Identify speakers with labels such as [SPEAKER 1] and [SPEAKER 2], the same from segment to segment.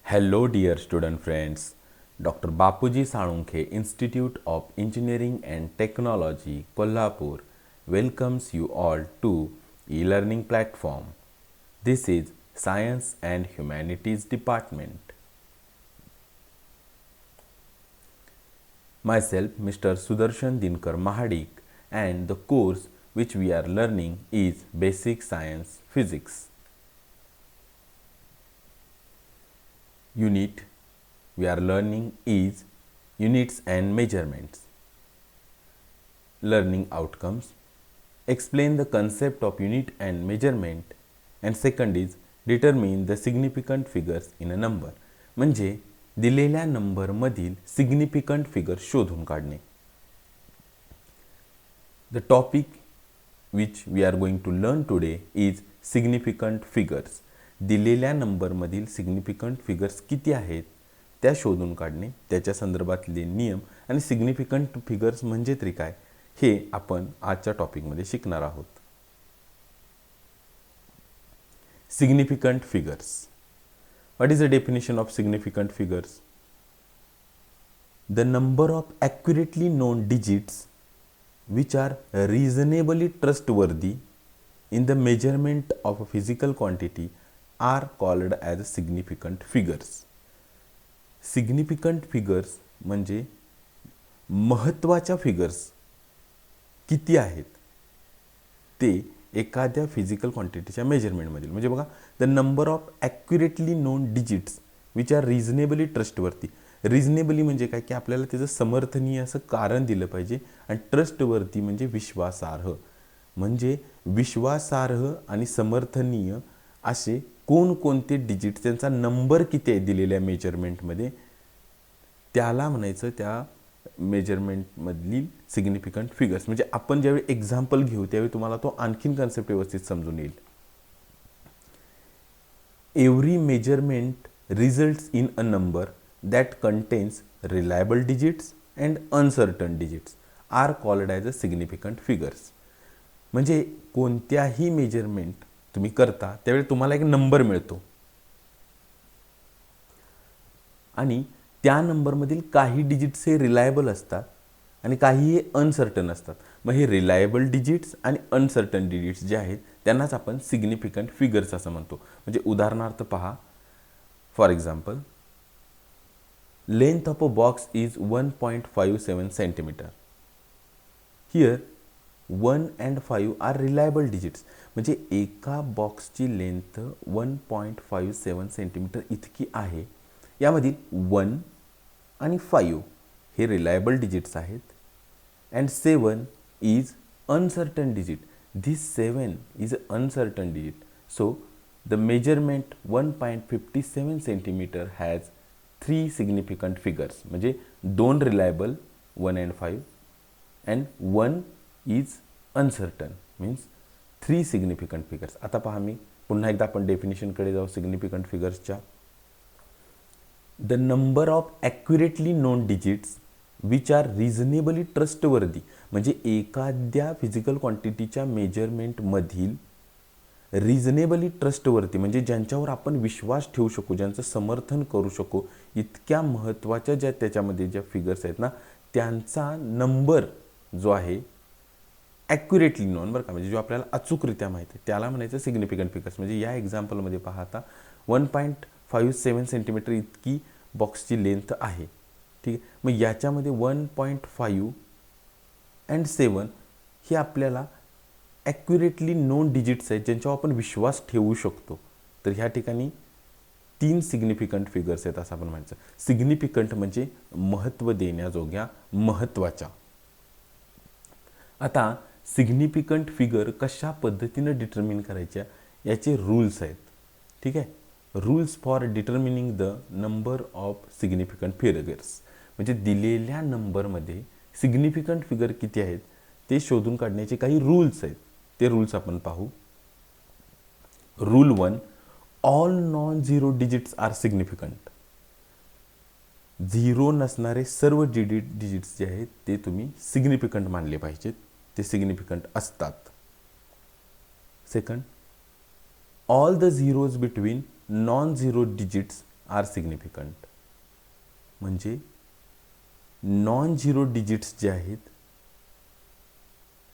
[SPEAKER 1] Hello dear student friends. Dr. Bapuji Salunkhe Institute of Engineering and Technology Kolhapur welcomes you all to e-learning platform. This is Science and Humanities Department. Myself Mr. Sudarshan Dinkar Mahadik, and the course which we are learning is Basic Science Physics. Unit we are learning is units and measurements. Learning outcomes: explain the concept of unit and measurement, and second is determine the significant figures in a number. म्हणजे दिलेल्या number मधील significant figure शोधून काढणे. The topic which we are going to learn today is significant figures. दिलेल्या नंबरमधील significant figures किती आहेत त्या शोधून काढणे, त्याच्या संदर्भातले नियम आणि सिग्निफिकंट फिगर्स म्हणजे तरी काय हे आपण आजच्या टॉपिकमध्ये शिकणार आहोत. Significant figures. What is the definition of significant figures? The number of accurately known digits which are reasonably trustworthy in the measurement of a physical quantity are called as significant figures. Significant figures म्हणजे महत्त्वाच्या figures किती आहेत ते एखाद्या physical क्वांटिटीच्या मेजरमेंटमधील. म्हणजे बघा, the number of accurately known digits which are reasonably trustworthy. Reasonably म्हणजे काय की आपल्याला त्याचं समर्थनीय असं कारण दिलं पाहिजे, आणि ट्रस्टवरती म्हणजे विश्वासार्ह. म्हणजे विश्वासार्ह आणि समर्थनीय असे कोणकोणते डिजिट्स, त्यांचा नंबर किती आहे दिलेल्या मेजरमेंटमध्ये, त्याला म्हणायचं त्या मेजरमेंटमधली सिग्निफिकंट फिगर्स. म्हणजे आपण ज्यावेळी एक्झाम्पल घेऊ त्यावेळी तुम्हाला तो आणखीन कन्सेप्ट व्यवस्थित समजून येईल. Every measurement results in a number that contains reliable digits and uncertain digits are called as a significant figures. म्हणजे कोणत्याही मेजरमेंट तुम्ही करता त्यावेळी तुम्हाला एक नंबर मिळतो आणि त्या नंबरमधील काही डिजिट्स हे रिलायबल असतात आणि काही हे अनसर्टन असतात. मग हे रिलायबल डिजिट्स आणि अनसर्टन डिजिट्स जे आहेत त्यांनाच आपण सिग्निफिकंट फिगर्स असं म्हणतो. म्हणजे उदाहरणार्थ पहा, for example, length of a box is 1.57 centimeter. Here 1 and 5 are reliable digits. म्हणजे एका बॉक्सची लेंथ 1.57 सेंटीमीटर इतकी आहे. यामधील 1 आणि 5 हे रिलायबल डिजिट्स आहेत, and 7 is uncertain digit. This 7 is a uncertain digit. So the measurement 1.57 centimetre has 3 significant figures. म्हणजे 2 reliable 1 and 5 and 1 is uncertain, means 3 significant figures. आता पहा, मी पुन्हा एकदा आपण डेफिनेशनकडे जाऊ सिग्निफिकंट फिगर्सच्या. The number of accurately known digits which are reasonably trustworthy. म्हणजे एखाद्या फिजिकल क्वांटिटीच्या मेजरमेंटमधील रिझनेबली ट्रस्टवरती म्हणजे ज्यांच्यावर आपण विश्वास ठेवू शकू, ज्यांचं समर्थन करू शकू, इतक्या महत्त्वाच्या ज्या त्याच्यामध्ये ज्या फिगर्स आहेत ना, त्यांचा नंबर जो आहे ॲक्युरेटली नोन, बरं का, म्हणजे जो आपल्याला अचूकरित्या माहिती आहे त्याला म्हणायचं सिग्निफिकंट फिगर्स. म्हणजे या एक्झाम्पलमध्ये पाहता 1.57 सेंटीमीटर इतकी बॉक्सची लेंथ आहे. ठीक आहे. मग याच्यामध्ये 1.5 अँड 7 हे आपल्याला ॲक्युरेटली नोन डिजिट्स आहेत ज्यांच्यावर आपण विश्वास ठेवू शकतो. तर ह्या ठिकाणी 3 सिग्निफिकंट फिगर्स आहेत असं आपण म्हणायचं. सिग्निफिकंट म्हणजे महत्त्व देण्याजोग्या, महत्त्वाच्या. आता सिग्निफिकंट फिगर कशा पद्धतीनं डिटर्मिन करायच्या याचे रूल्स आहेत. ठीक आहे. Rules for determining the number of significant figures. म्हणजे दिलेल्या नंबरमध्ये सिग्निफिकंट फिगर किती आहेत ते शोधून काढण्याचे काही रूल्स आहेत. ते रूल्स आपण पाहू. Rule 1, all non zero digits are significant. Zero नसणारे सर्व डिजिट्स जे आहेत ते तुम्ही सिग्निफिकंट मानले पाहिजेत, ते सिग्निफिकंट असतात. Second, all the zeros between non-zero digits are significant. म्हणजे नॉन झिरो डिजिट्स जे आहेत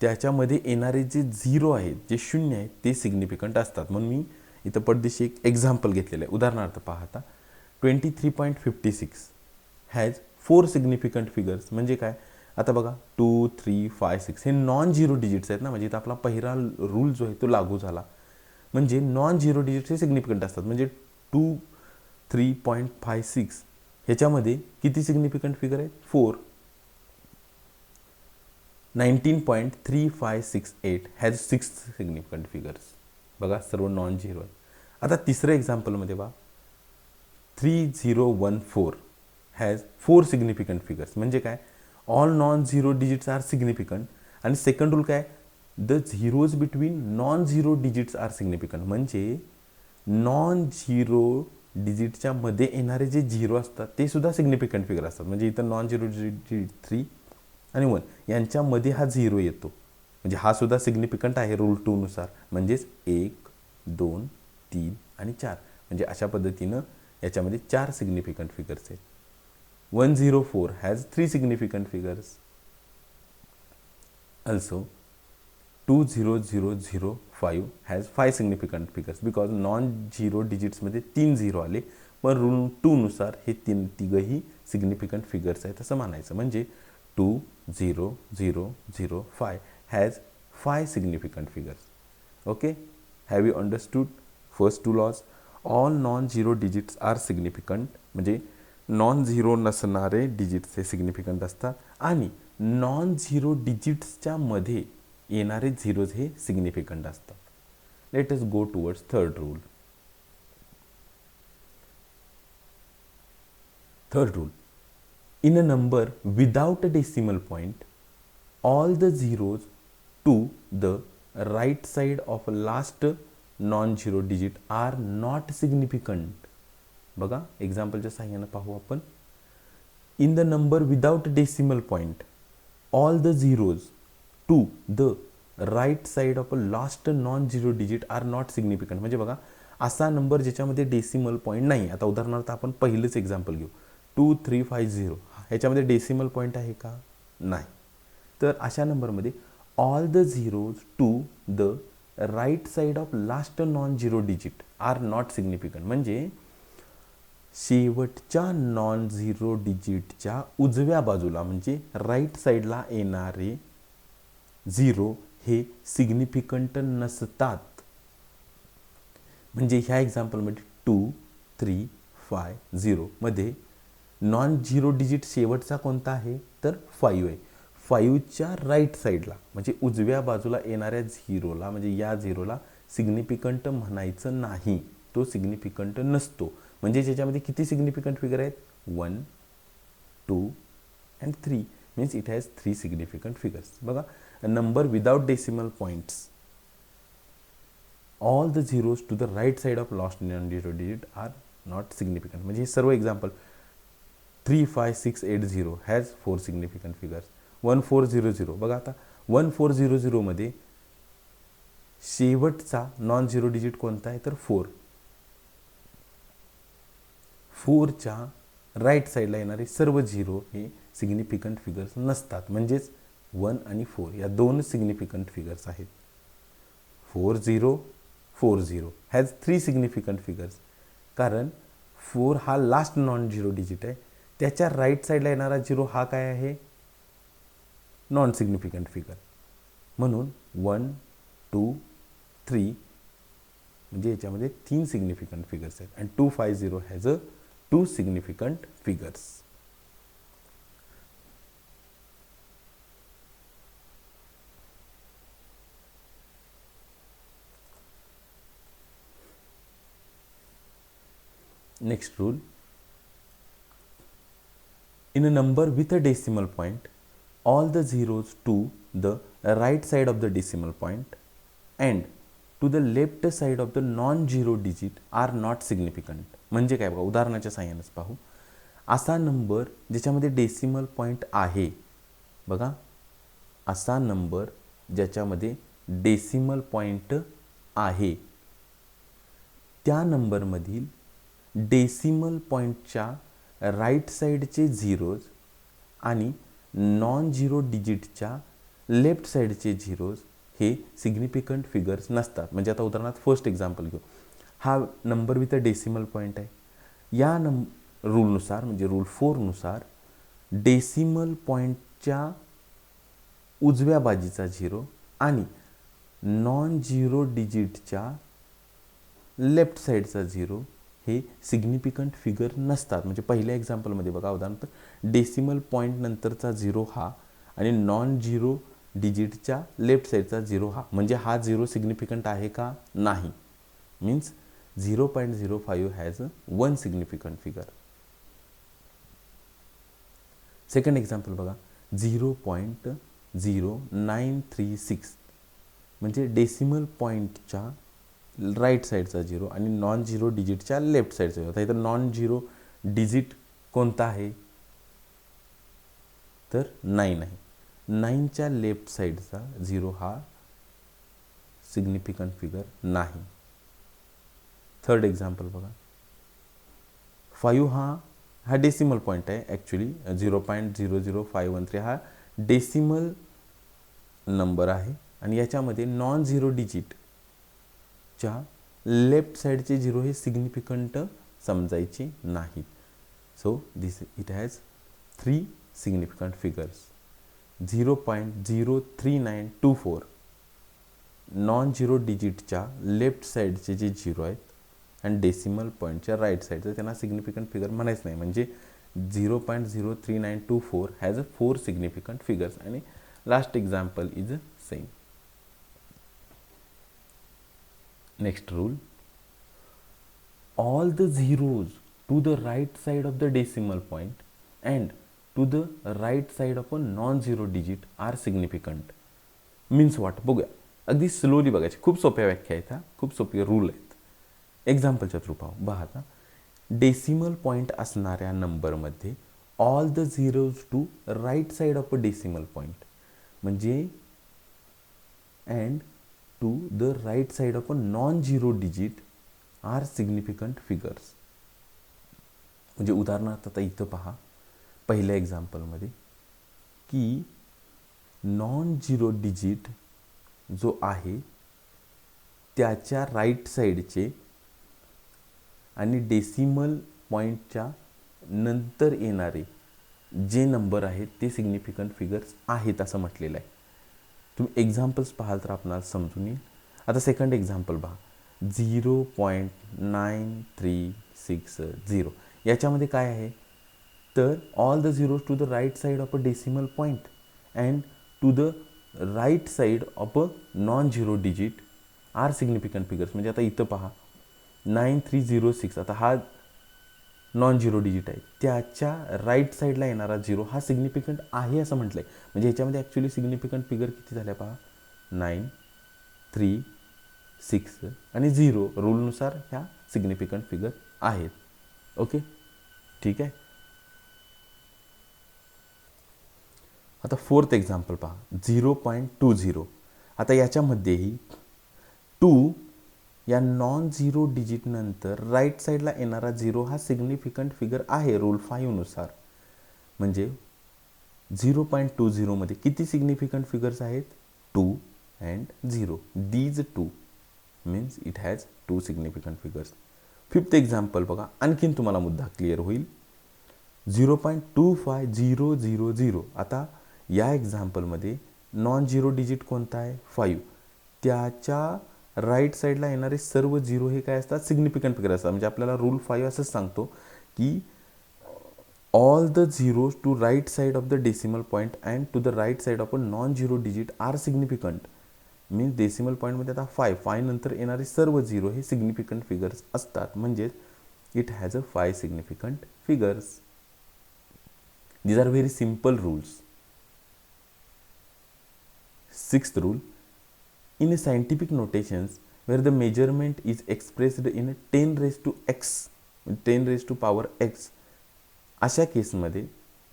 [SPEAKER 1] त्याच्यामध्ये येणारे जे झिरो आहेत, जे शून्य आहेत, ते सिग्निफिकंट असतात. म्हणून मी इथं पडदेशी एक एक्झाम्पल घेतलेलं आहे. उदाहरणार्थ पाहता 23.56 हॅज 4 सिग्निफिकंट फिगर्स. म्हणजे काय, आता बघा 2, 3, 5, 6 हे नॉन झिरो डिजिट्स आहेत ना, म्हणजे इथं आपला पहिला रूल जो आहे तो लागू झाला. म्हणजे नॉन झिरो डिजिट्स हे सिग्निफिकंट असतात. म्हणजे 23.56 ह्याच्यामध्ये किती सिग्निफिकंट फिगर आहेत, 4. 19.3568 हॅज 6 सिग्निफिकंट फिगर्स. बघा सर्व नॉन झिरो आहे. आता तिसऱ्या एक्झाम्पलमध्ये बघा 3014 हॅज 4 सिग्निफिकंट फिगर्स. म्हणजे काय, all non zero digits are significant. आणि सेकंड रूल काय, the zeros between non zero digits are significant. म्हणजे नॉन झिरो डिजिटच्या मध्ये येणारे जे झिरो असतात ते सुद्धा सिग्निफिकंट फिगर असतात. म्हणजे इथं नॉन झिरो डिजिट 3 आणि 1 यांच्यामध्ये हा झिरो येतो. म्हणजे हा सुद्धा सिग्निफिकंट आहे रूल 2 नुसार. म्हणजेच 1, 2, 3 आणि 4. म्हणजे अशा पद्धतीनं याच्यामध्ये 4 सिग्निफिकंट फिगर्स आहेत. 104 has 3 significant figures. Also 20005 has 5 significant figures. Because non zero डिजिट्समध्ये 3 झिरो आले, पण रूल 2 नुसार हे तिघही सिग्निफिकंट फिगर्स आहेत असं मानायचं. म्हणजे 20005 has 5 significant figures. Okay, have you understood first 2 laws. All non zero digits are significant. म्हणजे नॉन झिरो नसणारे डिजिट्स हे सिग्निफिकंट असतात आणि नॉन झिरो डिजिट्सच्या मध्ये येणारे झिरोज हे सिग्निफिकंट असतात. Let us go towards third rule. Third rule, in a number without a decimal point, all the zeros to the right side of last non-zero digit are not significant. बघा एक्झाम्पलच्या साहाय्याने पाहू आपण. In the number without decimal point all the zeros to the right side of a last non zero digit are not significant. म्हणजे बघा असा number ज्याच्यामध्ये decimal point नाही. आता उदाहरणार्थ आपण पहिलंच एक्झाम्पल घेऊ 2350. ह्याच्यामध्ये डेसिमल पॉईंट आहे का, नाही. तर अशा नंबरमध्ये all the zeros to the right side of last non zero digit are not significant. म्हणजे शेवटच्या नॉन झिरो डिजिटच्या उजव्या बाजूला म्हणजे राईट साईडला येणारे झिरो हे सिग्निफिकंट नसतात. म्हणजे ह्या एक्झाम्पलमध्ये 2350 मध्ये नॉन झिरो डिजिट शेवटचा कोणता आहे तर 5 आहे. 5च्या राईट साईडला म्हणजे उजव्या बाजूला येणाऱ्या झिरोला म्हणजे या झिरोला सिग्निफिकंट म्हणायचं नाही. तो सिग्निफिकंट नसतो. म्हणजे ज्याच्यामध्ये किती सिग्निफिकंट फिगर आहेत 1, 2 and 3. Means it has 3 significant figures. बघा number without decimal points all the zeros to the right side of last non zero digit are not significant. म्हणजे हे सर्व एक्झाम्पल 35680 हॅज 4 सिग्निफिकंट फिगर्स. 1400 बघा आता 1400 मध्ये शेवटचा non zero digit कोणता आहे तर 4. 4च्या राईट साईडला येणारे सर्व झिरो हे सिग्निफिकंट फिगर्स नसतात. म्हणजेच 1 आणि 4 या दोन सिग्निफिकंट फिगर्स आहेत. 4040 हॅज 3 सिग्निफिकंट फिगर्स. कारण 4 हा लास्ट नॉन झिरो डिजिट आहे. त्याच्या राईट साईडला येणारा झिरो हा काय आहे नॉन सिग्निफिकंट फिगर. म्हणून 1, 2, 3 म्हणजे याच्यामध्ये 3 सिग्निफिकंट फिगर्स आहेत. And 250 has a 2 significant figures. Next rule, in a number with a decimal point, all the zeros to the right side of the decimal point and to the left side of the non-zero digit are not significant. म्हणजे काय बघा उदाहरणाच्या साहाय्यानेच पाहू. असा number ज्याच्यामध्ये decimal point आहे. बघा असा नंबर ज्याच्यामध्ये डेसिमल पॉईंट आहे त्या नंबरमधील डेसिमल पॉईंटच्या राईट साईडचे झिरोज आणि नॉन झिरो डिजिटच्या लेफ्ट साईडचे झिरोज हे सिग्निफिकंट फिगर्स नसतात. म्हणजे आता उदाहरणार्थ फर्स्ट एक्झाम्पल घेऊ. हा number with a decimal point आहे. या रूलनुसार म्हणजे रूल 4 नुसार डेसिमल पॉईंटच्या उजव्या बाजूचा झिरो आणि नॉन झिरो डिजिटच्या लेफ्ट साईडचा झिरो हे सिग्निफिकंट फिगर नसतात. म्हणजे पहिल्या एक्झाम्पलमध्ये बघा उदाहरणार्थ डेसिमल पॉईंट नंतरचा झिरो हा आणि नॉन झिरो डिजिटच्या लेफ्ट साईडचा झिरो हा, म्हणजे हा झिरो सिग्निफिकंट आहे का? नाही. Means 0.05 has one significant figure. Second example बघा 0.0936 म्हणजे डेसिमल पॉईंटच्या राईट साईडचा झिरो आणि नॉन झिरो डिजिटच्या लेफ्ट साईडचा झिरो. आता इथं नॉन झिरो डिजिट कोणता आहे? तर 9 आहे. 9च्या लेफ्ट साईडचा झिरो हा सिग्निफिकंट फिगर नाही. थर्ड एक्झाम्पल बघा 5 हा डेसिमल पॉईंट आहे. ॲक्च्युली 0.00513 हा डेसिमल नंबर आहे आणि याच्यामध्ये नॉन झिरो डिजिटच्या लेफ्ट साईडचे झिरो हे सिग्निफिकंट समजायचे नाहीत. So this it has 3 significant figures. 0.03924 non zero डिजिटच्या लेफ्ट साईडचे जे झिरो आहेत आणि डेसिमल पॉईंटच्या राईट साईडचं त्यांना सिग्निफिकंट फिगर म्हणायचं नाही. म्हणजे 0.03924 हॅज 4 सिग्निफिकंट फिगर्स. आणि last example is same. Next rule, all the zeros to the right side of the decimal point and to the right side of a non-zero digit are significant. Means what? बघूया, अगदी slowly बघायची. खूप सोप्या व्याख्या आहेत, खूप सोपे rule आहेत. एक्झाम्पलच्या थ्रू पाहू. बघा आता डेसिमल पॉईंट असणाऱ्या नंबरमध्ये all the zeros to right side of a decimal point म्हणजे and to the right side of a non zero digit are significant figures. म्हणजे उदाहरणार्थ आता इथं पहा पहिल्या एक्झाम्पलमध्ये की नॉन झिरो डिजिट जो आहे त्याच्या राईट साईडचे आणि डेसिमल पॉईंटच्या नंतर येणारे जे नंबर आहेत ते सिग्निफिकंट फिगर्स आहेत असं म्हटलेलं आहे. तुम्ही एक्झाम्पल्स पाहाल तर आपणाला समजून येईल. आता सेकंड एक्झाम्पल पहा 0.9360. याच्यामध्ये काय आहे? तर all the zeros to the right side of a decimal point and to the right side of a non zero digit are significant figures. म्हणजे आता इथं पहा 9306. आता हा नॉन झिरो डिजिट आहे, त्याच्या राईट साईडला येणारा झिरो हा सिग्निफिकंट आहे असं म्हटलं आहे. म्हणजे ह्याच्यामध्ये ॲक्च्युली सिग्निफिकंट फिगर किती झाल्या पहा 9, 3, 6 आणि 0 रूलनुसार ह्या सिग्निफिकंट फिगर आहेत. ओके, ठीक आहे. आता फोर्थ एक्झाम्पल पहा 0.20. आता याच्यामध्येही 2 या नॉन झिरो डिजिट नंतर राईट साईडला येणारा झिरो हा सिग्निफिकंट फिगर आहे रूल 5 नुसार. म्हणजे 0.20 मध्ये किती सिग्निफिकंट फिगर्स आहेत? 2 and 0. These 2 means it has 2 significant figures. Fifth example बघा, आणखीन तुम्हाला मुद्दा क्लिअर होईल. 0.25000. आता या एक्झाम्पलमध्ये नॉन झिरो डिजिट कोणता आहे? 5. त्याच्या राईट साईडला येणारे सर्व झिरो हे काय असतात? सिग्निफिकंट फिगर असतात. म्हणजे आपल्याला रूल 5 असंच सांगतो की all the zeros to right side of the decimal point and to the right side of a non zero digit are significant. Means decimal पॉईंटमध्ये आता 5 नंतर येणारे सर्व झिरो हे सिग्निफिकंट फिगर्स असतात. म्हणजेच it has a 5 significant figures. These are very simple rules. Sixth rule, in a scientific notations where the measurement is expressed in 10 raised to x, 10 raised to power x, अशा केसमध्ये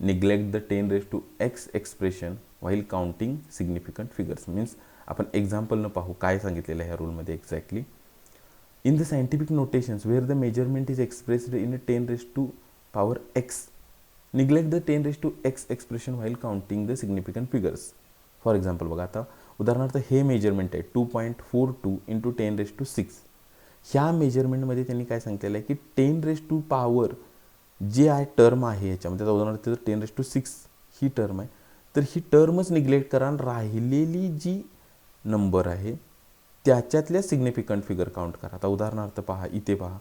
[SPEAKER 1] neglect the 10 raised to x expression while counting significant figures. Means आपण example न पाहू काय सांगितलेलं आहे ह्या रूलमध्ये exactly. In the scientific notations where the measurement is expressed in a 10 raised to power x, neglect the 10 raised to x expression while counting the significant figures. For example बघा, आता उदाहरणार्थ हे मेजरमेंट आहे 2.42 इंटू 10 रेस टू 6. ह्या मेजरमेंटमध्ये त्यांनी काय सांगितलेलं आहे की 10 रेस टू पॉवर जे आहे टर्म आहे याच्यामध्ये, उदाहरणार्थ 10 रेस टू 6 ही टर्म आहे, तर ही टर्मच निग्लेक्ट करा आणि राहिलेली जी नंबर आहे त्याच्यातल्या सिग्निफिकंट फिगर काउंट करा. आता उदाहरणार्थ पहा, इथे पहा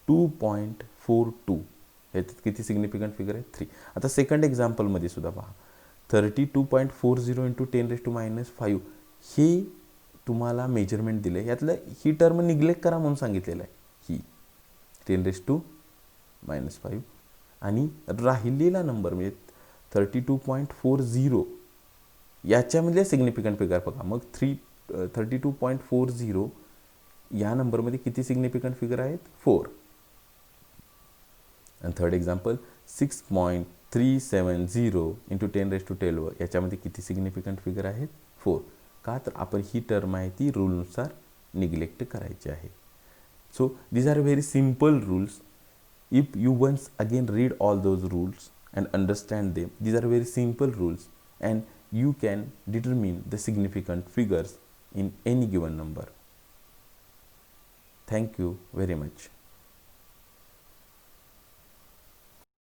[SPEAKER 1] 2.42 याच्यात किती सिग्निफिकंट फिगर आहे 3. आता सेकंड एक्झाम्पलमध्ये सुद्धा पहा 32.40 इंटू 10 रेस टू -5 हे तुम्हाला मेजरमेंट दिलं आहे, यातलं ही टर्म निग्लेक्ट करा म्हणून सांगितलेलं आहे, ही 10 रेस टू -5 आणि राहिलेला नंबर म्हणजे 32.40 याच्यामधले सिग्निफिकंट फिगर बघा. मग 32.40 या नंबरमध्ये किती सिग्निफिकंट फिगर आहेत 4. आणि third example 6.370 into 10 raise to 12 याच्यामध्ये किती सिग्निफिकंट फिगर आहेत 4. का तर आपण ही टर्म आहे ती रूलनुसार निग्लेक्ट करायची आहे. So these are very simple rules. If you once again read all those rules and understand them, these are very simple rules and you can determine the significant figures in any given number. Thank you very much.